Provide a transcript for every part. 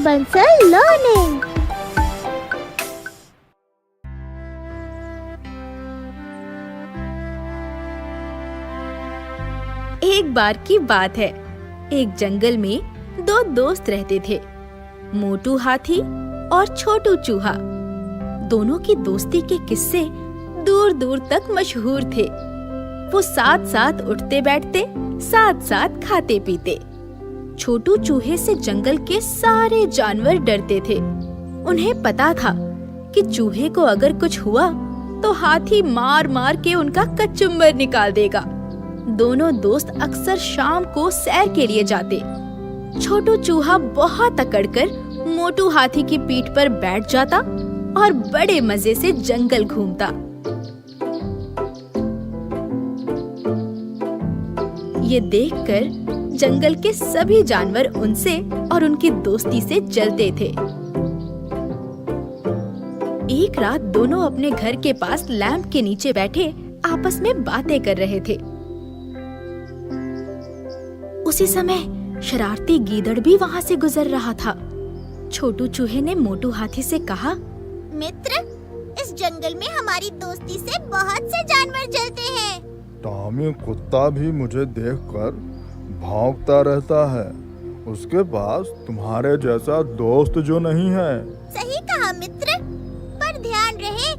Bansal learning. एक बार की बात है, एक जंगल में दो दोस्त रहते थे, मोटू हाथी और छोटू चूहा। दोनों की दोस्ती के किस्से दूर दूर तक मशहूर थे। वो साथ साथ उठते बैठते, साथ साथ खाते पीते। छोटू चूहे से जंगल के सारे जानवर डरते थे। उन्हें पता था कि चूहे को अगर कुछ हुआ तो हाथी मार मार के उनका कचुम्बर निकाल देगा। दोनों दोस्त अक्सर शाम को सैर के लिए जाते। छोटू चूहा बहुत अकड़कर मोटू हाथी की पीठ पर बैठ जाता और बड़े मजे से जंगल घूमता। ये देखकर जंगल के सभी जानवर उनसे और उनकी दोस्ती से जलते थे। एक रात दोनों अपने घर के पास लैंप के नीचे बैठे आपस में बातें कर रहे थे। उसी समय शरारती गीदड़ भी वहाँ से गुजर रहा था। छोटू चूहे ने मोटू हाथी से कहा, मित्र, इस जंगल में हमारी दोस्ती से बहुत से जानवर जलते हैं। टॉमी कुत्ता भी मुझे देखकर भौंकता रहता है। उसके पास तुम्हारे जैसा दोस्त जो नहीं है। सही कहा मित्र, पर ध्यान रहे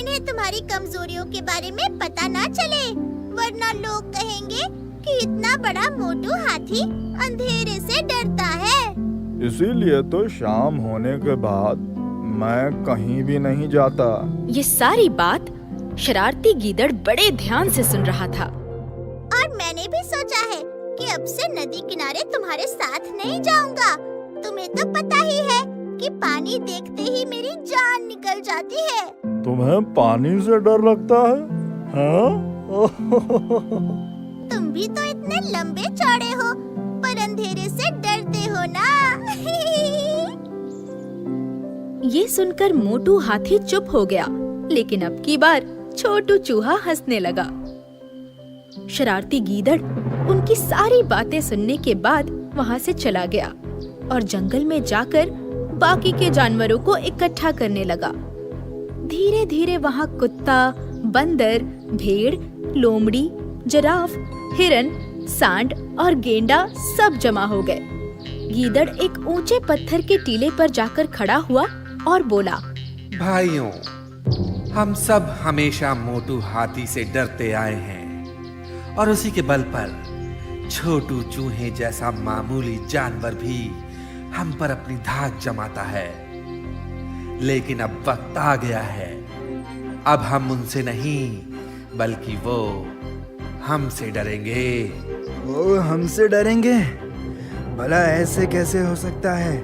इन्हें तुम्हारी कमजोरियों के बारे में पता ना चले, वरना लोग कहेंगे कि इतना बड़ा मोटू हाथी अंधेरे से डरता है। इसीलिए तो शाम होने के बाद मैं कहीं भी नहीं जाता। ये सारी बात शरारती गीदड़ बड़े ध्यान से सुन रहा था। और मैंने भी सोचा है कि अब से नदी किनारे तुम्हारे साथ नहीं जाऊंगा। तुम्हें तो पता ही है कि पानी देखते ही मेरी जान निकल जाती है। तुम्हें पानी से डर लगता है? हाँ? तुम भी तो इतने लंबे चौड़े हो, पर अंधेरे से डरते हो ना। ये सुनकर मोटू हाथी चुप हो गया, लेकिन अब की बार छोटू चूहा हंसने लगा। शरारती गीदड़ उनकी सारी बातें सुनने के बाद वहाँ से चला गया और जंगल में जाकर बाकी के जानवरों को इकट्ठा करने लगा। धीरे धीरे वहाँ कुत्ता, बंदर, भेड़, लोमड़ी, जिराफ, हिरन, सांड और गेंडा सब जमा हो गए। गीदड़ एक ऊंचे पत्थर के टीले पर जाकर खड़ा हुआ और बोला, भाइयों, हम सब हमेशा मोटू हाथी से डरते आए हैं और उसी के बल पर छोटू चूहे जैसा मामूली जानवर भी हम पर अपनी धाक जमाता है। लेकिन अब वक्त आ गया है, अब हम उनसे नहीं बल्कि वो हमसे डरेंगे। वो हमसे डरेंगे? भला ऐसे कैसे हो सकता है?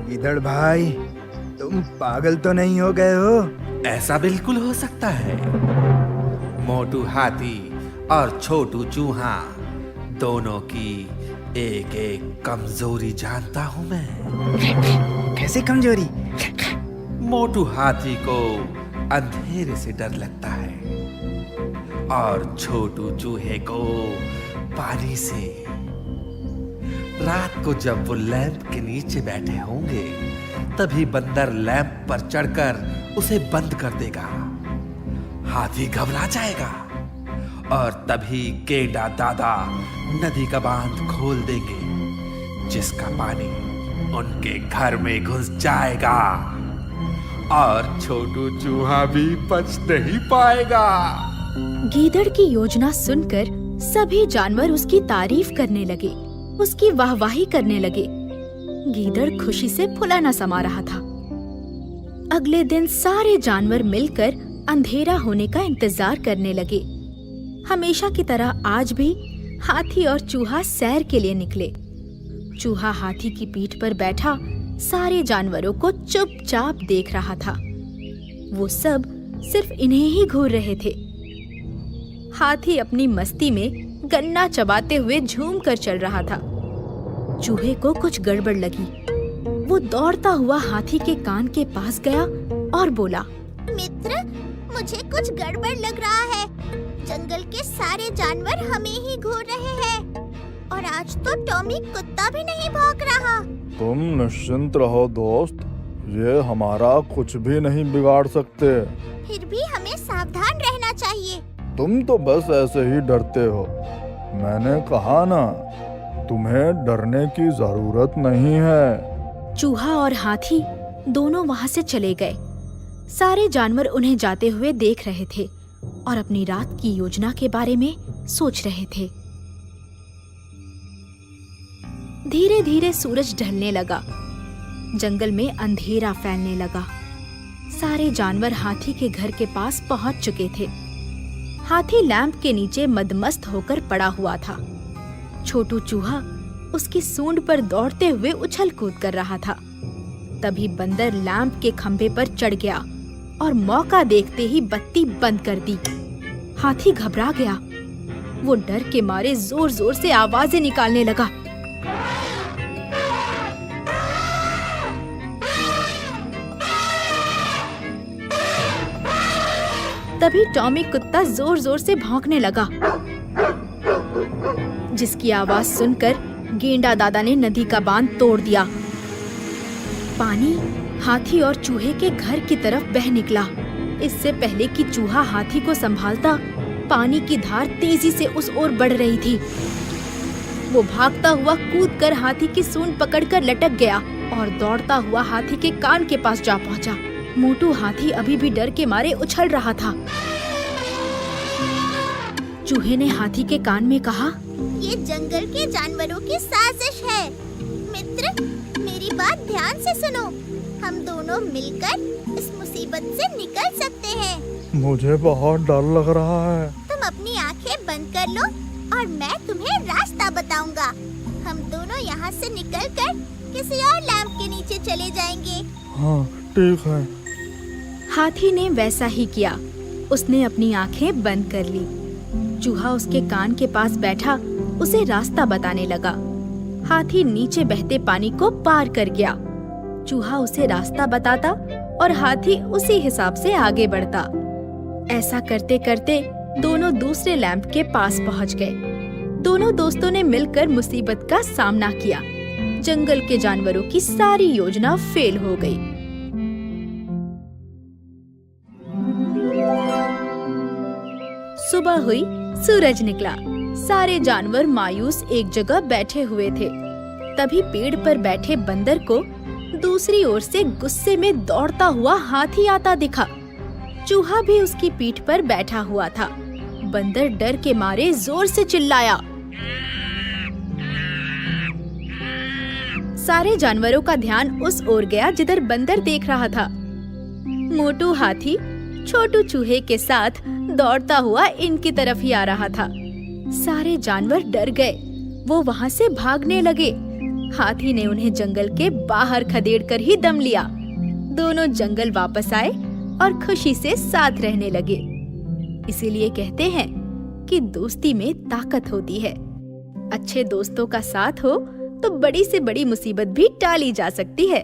गीदड़ भाई, तुम पागल तो नहीं हो गए हो? ऐसा बिल्कुल हो सकता है। मोटू हाथी और छोटू चूहा दोनों की एक एक कमजोरी जानता हूँ मैं। कैसे कमजोरी? मोटू हाथी को अंधेरे से डर लगता है और छोटू चूहे को पानी से। रात को जब वो लैंप के नीचे बैठे होंगे, तभी बंदर लैंप पर चढ़कर उसे बंद कर देगा। हाथी घबरा जाएगा और तभी गेंडा दादा नदी का बांध खोल देंगे, जिसका पानी उनके घर में घुस जाएगा और छोटू चूहा भी बच नहीं पाएगा। गीदड़ की योजना सुनकर सभी जानवर उसकी तारीफ करने लगे, उसकी वाहवाही करने लगे। गीदड़ खुशी से फुला न समा रहा था। अगले दिन सारे जानवर मिलकर अंधेरा होने का इंतजार करने लगे। हमेशा की तरह आज भी हाथी और चूहा सैर के लिए निकले। चूहा हाथी की पीठ पर बैठा सारे जानवरों को चुपचाप देख रहा था। वो सब सिर्फ इन्हें ही घूर रहे थे। हाथी अपनी मस्ती में गन्ना चबाते हुए झूम कर चल रहा था। चूहे को कुछ गड़बड़ लगी। वो दौड़ता हुआ हाथी के कान के पास गया और बोला, मित्र, मुझे कुछ गड़बड़ लग रहा है। जंगल के सारे जानवर हमें ही घूर रहे हैं और आज तो टॉमी कुत्ता भी नहीं भौंक रहा। तुम निश्चिंत रहो दोस्त, ये हमारा कुछ भी नहीं बिगाड़ सकते। फिर भी हमें सावधान रहना चाहिए। तुम तो बस ऐसे ही डरते हो। मैंने कहा ना, तुम्हें डरने की जरूरत नहीं है। चूहा और हाथी दोनों वहाँ से चले गए। सारे जानवर उन्हें जाते हुए देख रहे थे और अपनी रात की योजना के बारे में सोच रहे थे। धीरे धीरे सूरज ढलने लगा। जंगल में अंधेरा फैलने लगा। सारे जानवर हाथी के घर के पास पहुंच चुके थे। हाथी लैंप के नीचे मदमस्त होकर पड़ा हुआ था। छोटू चूहा उसकी सूंड पर दौड़ते हुए उछल कूद कर रहा था। तभी बंदर लैंप के खंभे पर चढ़ गया और मौका देखते ही बत्ती बंद कर दी। हाथी घबरा गया। वो डर के मारे जोर जोर से आवाजें निकालने लगा। तभी टॉमी कुत्ता जोर जोर से भौंकने लगा, जिसकी आवाज सुनकर गेंडा दादा ने नदी का बांध तोड़ दिया। पानी हाथी और चूहे के घर की तरफ बह निकला। इससे पहले कि चूहा हाथी को संभालता, पानी की धार तेजी से उस ओर बढ़ रही थी। वो भागता हुआ कूदकर हाथी की सूंड पकड़कर लटक गया और दौड़ता हुआ हाथी के कान के पास जा पहुंचा। मोटू हाथी अभी भी डर के मारे उछल रहा था। चूहे ने हाथी के कान में कहा, ये जंगल के जानवरों की साजिश है। मित्र, मेरी बात ध्यान से सुनो। हम दोनों मिलकर इस मुसीबत से निकल सकते हैं। मुझे बहुत डर लग रहा है। तुम अपनी आंखें बंद कर लो और मैं तुम्हें रास्ता बताऊंगा। हम दोनों यहाँ से निकलकर किसी और लैंप के नीचे चले जाएंगे। हाँ, ठीक है। हाथी ने वैसा ही किया। उसने अपनी आंखें बंद कर ली। चूहा उसके कान के पास बैठा उसे रास्ता बताने लगा। हाथी नीचे बहते पानी को पार कर गया। चूहा उसे रास्ता बताता और हाथी उसी हिसाब से आगे बढ़ता। ऐसा करते करते दोनों दूसरे लैंप के पास पहुंच गए। दोनों दोस्तों ने मिलकर मुसीबत का सामना किया। जंगल के जानवरों की सारी योजना फेल हो गई। सुबह हुई, सूरज निकला। सारे जानवर मायूस एक जगह बैठे हुए थे। तभी पेड़ पर बैठे बंदर को दूसरी ओर से गुस्से में दौड़ता हुआ हाथी आता दिखा। चूहा भी उसकी पीठ पर बैठा हुआ था। बंदर डर के मारे जोर से चिल्लाया। सारे जानवरों का ध्यान उस ओर गया जिधर बंदर देख रहा था। मोटू हाथी छोटू चूहे के साथ दौड़ता हुआ इनकी तरफ ही आ रहा था। सारे जानवर डर गए। वो वहाँ से भागने लगे। हाथी ने उन्हें जंगल के बाहर खदेड़कर ही दम लिया। दोनों जंगल वापस आए और खुशी से साथ रहने लगे। इसीलिए कहते हैं कि दोस्ती में ताकत होती है। अच्छे दोस्तों का साथ हो तो बड़ी से बड़ी मुसीबत भी टाली जा सकती है।